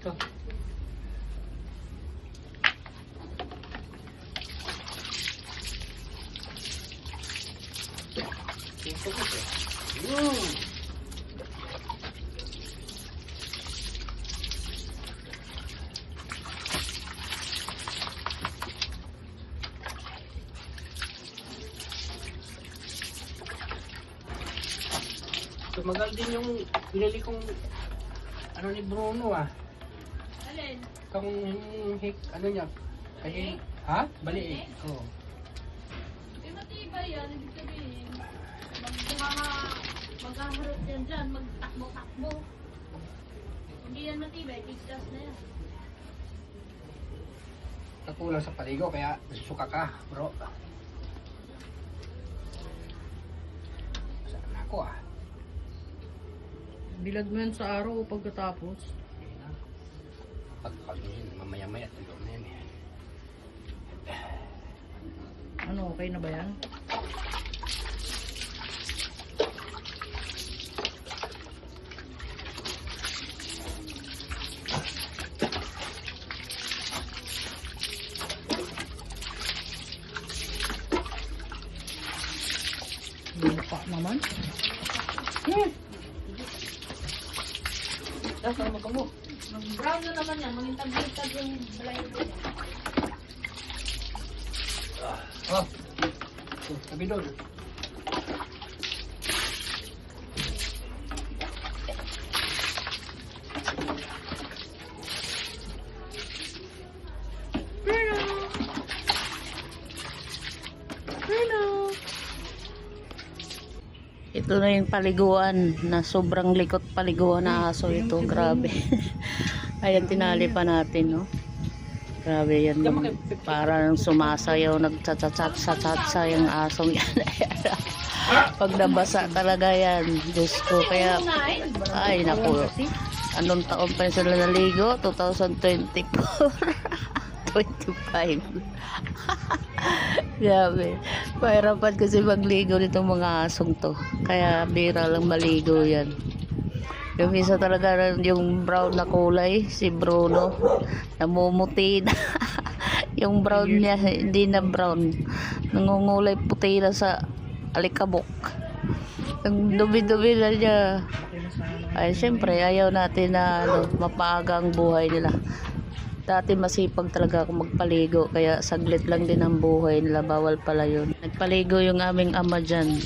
Ito. Ito ko ito. Tumagal din yung binili kong ano ni Bruno ah. Alin? Kung ano niya. Kasi, ha? Bali eh. Oo. Eh, matibay yan. Ibig sabihin, maghaharap yan dyan, magtakbo-takbo. Hindi yan matibay, tigtas na yan. Nakulang sa paligo, kaya suka ka, bro. Saan ako ah? Bilad mo yan sa araw o pagkatapos. Pagpagin, mamaya-maya, tulo na yan eh. Ano, okay na ba yan? Lupa naman. Saan mo? Mag-brown na naman yan, magintag-intag yung blind ko. Oh. Sabi doon. Ito na yung paliguan na sobrang likot paliguan na aso ito. Grabe. Ayan, tinali pa natin, no? Grabe yan. Parang sumasayaw, nagtsatsatsatsa yung asong yan. Pag nabasa talaga yan. Diyos ko, kaya, ay naku. Anong taon pa sila naligo? 2024. 25. Grabe. Pahirapan kasi magligo nitong mga asong to. Kaya bira lang maligo yan. Yung isa talaga yung brown na kulay, si Bruno, namumuti na. Yung brown niya, hindi na brown. Nangungulay puti na sa alikabok. Yung dumi-dumi na niya. Ay, siyempre, ayaw natin na mapaaga ang buhay nila. Dati masipag talaga ako magpaligo, kaya saglit lang din ang buhay nila, bawal pala yun. Nagpaligo yung aming ama dyan.